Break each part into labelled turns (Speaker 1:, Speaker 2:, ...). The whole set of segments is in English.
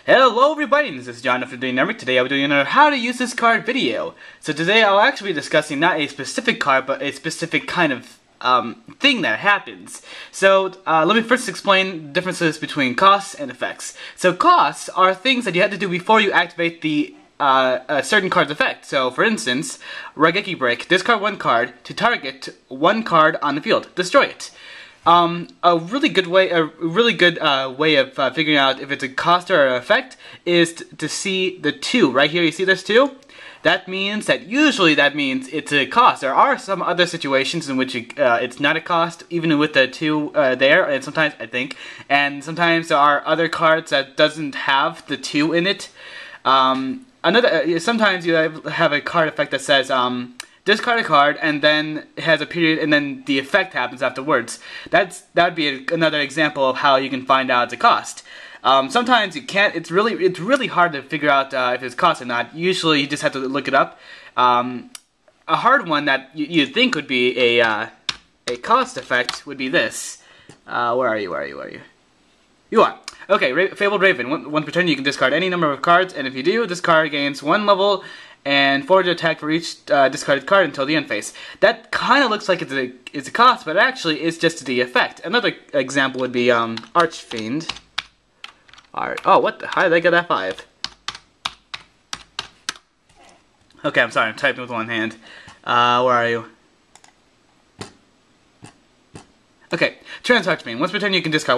Speaker 1: Hello everybody, this is John Doe from Dynamic. Today I'll be doing another how to use this card video. So today I'll actually be discussing not a specific card, but a specific kind of thing that happens. So let me first explain the differences between costs and effects. So costs are things that you have to do before you activate the a certain card's effect. So for instance, Raigeki Break, discard one card to target one card on the field, destroy it. A really good way of figuring out if it's a cost or an effect is to see the 2 right here. You see this 2? That means that usually it's a cost. There are some other situations in which it's not a cost, even with the 2 there, and sometimes sometimes there are other cards that doesn't have the 2 in it. Sometimes you have a card effect that says discard a card, and then it has a period, and then the effect happens afterwards. That would be another example of how you can find out the cost. Sometimes you can't. It's really hard to figure out if it's cost or not. Usually, you just have to look it up. A hard one that you'd think would be a cost effect would be this. Where are you? You are. Okay, Fabled Raven. One per turn, you can discard any number of cards, and if you do, this card gains 1 level and forward attack for each discarded card until the end phase. That kind of looks like it's a cost, but actually it's just the effect. Another example would be Archfiend. Oh, what the? How did I get that 5? Okay, I'm sorry, I'm typing with one hand. Where are you? Okay, Trans Archfiend. Once per turn you can discard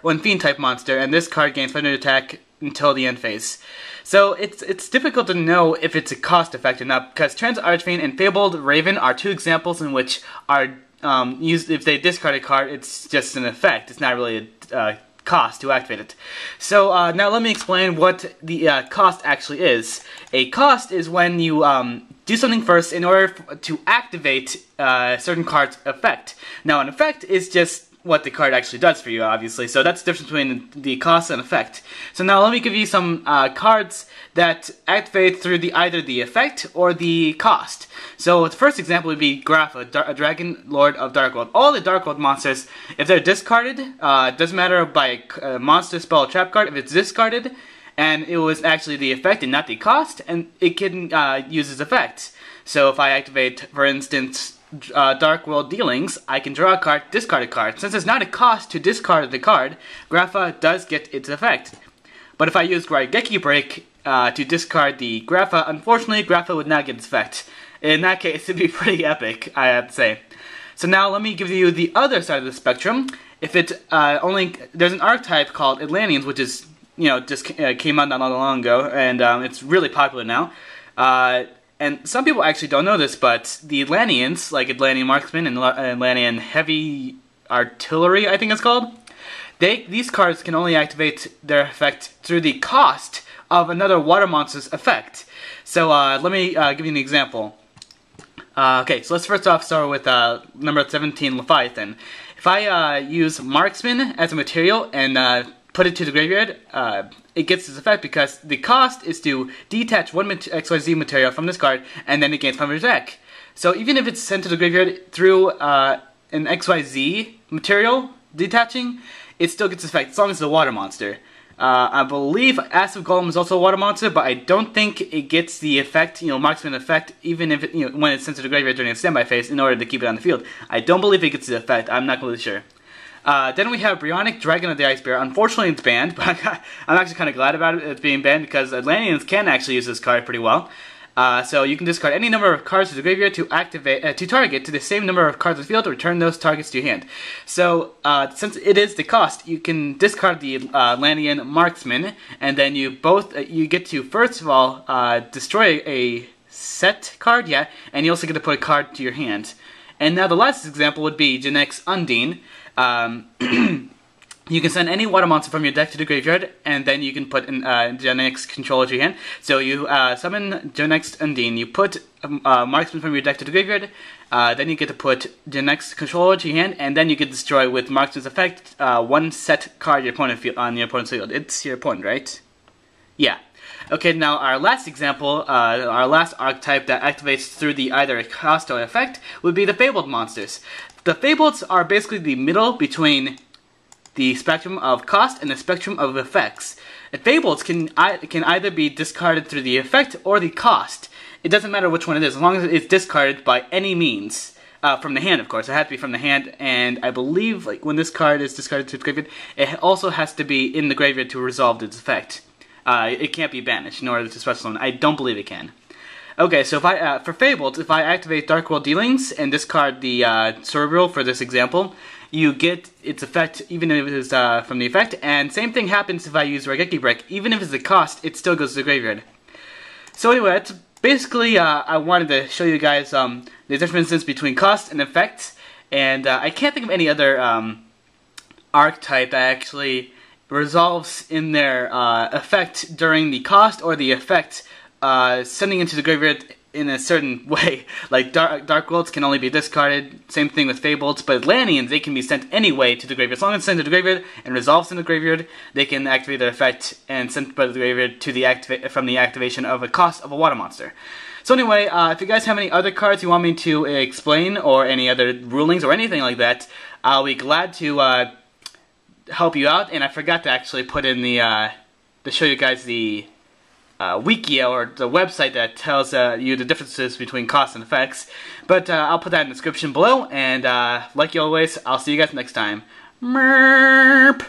Speaker 1: one fiend type monster, and this card gains 500 attack until the end phase. So it's difficult to know if it's a cost effect or not, because Trans Archfiend and Fabled Raven are 2 examples in which are used. If they discard a card, it's just an effect. It's not really a cost to activate it. So now let me explain what the cost actually is. A cost is when you do something first in order to activate a certain card's effect. Now an effect is just what the card actually does for you, obviously. So that's the difference between the cost and effect. So now let me give you some cards that activate through either the effect or the cost. So the first example would be Grapha, a Dragon Lord of Darkworld. All the Darkworld monsters, if they're discarded, doesn't matter by a monster, spell, or trap card, if it's discarded, and it was actually the effect and not the cost, and it can use its effect. So if I activate, for instance, Dark World Dealings, I can draw a card, discard a card. Since it's not a cost to discard the card, Grapha does get its effect. But if I use Raigeki Break to discard the Grapha, unfortunately Grapha would not get its effect. In that case, it'd be pretty epic, I have to say. So now let me give you the other side of the spectrum. If it's there's an archetype called Atlanteans, which is, just came out not long ago, and it's really popular now. And some people actually don't know this, but the Atlanteans, like Atlantean Marksman and Atlantean Heavy Artillery, I think it's called, these cards can only activate their effect through the cost of another water monster's effect. So let me give you an example. Okay, so let's first off start with number 17, Leviathan. If I use Marksman as a material and put it to the graveyard, it gets its effect because the cost is to detach one XYZ material from this card, and then it gains 500 attack. So even if it's sent to the graveyard through an XYZ material detaching, it still gets its effect as long as it's a water monster. I believe Acid Golem is also a water monster, but I don't think it gets the effect, Marksman effect, even if it, when it's sent to the graveyard during a standby phase in order to keep it on the field. I don't believe it gets the effect. I'm not completely sure. Then we have Bryonic Dragon of the Ice Bear. Unfortunately, it's banned, but I'm actually kind of glad about it being banned because Atlanteans can actually use this card pretty well. So you can discard any number of cards to the graveyard to activate to target to the same number of cards in the field, to return those targets to your hand. So since it is the cost, you can discard the Atlantean Marksman, and then you get to first of all destroy a set card, and you also get to put a card to your hand. And now the last example would be Genex Undine. You can send any water monster from your deck to the graveyard, and then you can put Genex Controller to your hand. So you summon Genex Undine, you put Marksman from your deck to the graveyard, then you get to put Genex Controller to your hand, and then you can destroy with Marksman's effect one set card on your opponent's field. It's your opponent, right? Yeah. Okay, now our last example, our last archetype that activates through either a cost or effect would be the Fabled monsters. The Fableds are basically the middle between the spectrum of cost and the spectrum of effects. Fables can either be discarded through the effect or the cost. It doesn't matter which one it is, as long as it's discarded by any means. From the hand, of course. It has to be from the hand, and I believe like when this card is discarded to the graveyard, it also has to be in the graveyard to resolve its effect. It can't be banished in order to special summon. I don't believe it can. Okay, so if I for Fabled, if I activate Dark World Dealings and discard the Cerebral for this example, you get its effect even if it is from the effect, and same thing happens if I use Raigeki Brick. Even if it's a cost, it still goes to the graveyard. So anyway, that's basically I wanted to show you guys the differences between cost and effect, and I can't think of any other archetype that actually resolves in their effect during the cost or the effect sending into the graveyard in a certain way. Like Dark Worlds can only be discarded, same thing with Fabled, but Atlanteans, they can be sent anyway to the graveyard. As long as it's sent to the graveyard and resolves in the graveyard, they can activate their effect and sent by the graveyard to the from the activation of a cost of a water monster. So anyway, if you guys have any other cards you want me to explain, or any other rulings or anything like that, I'll be glad to help you out. And I forgot to actually put in the to show you guys the wiki, or the website that tells you the differences between costs and effects. But I'll put that in the description below, and like always, I'll see you guys next time. Merp!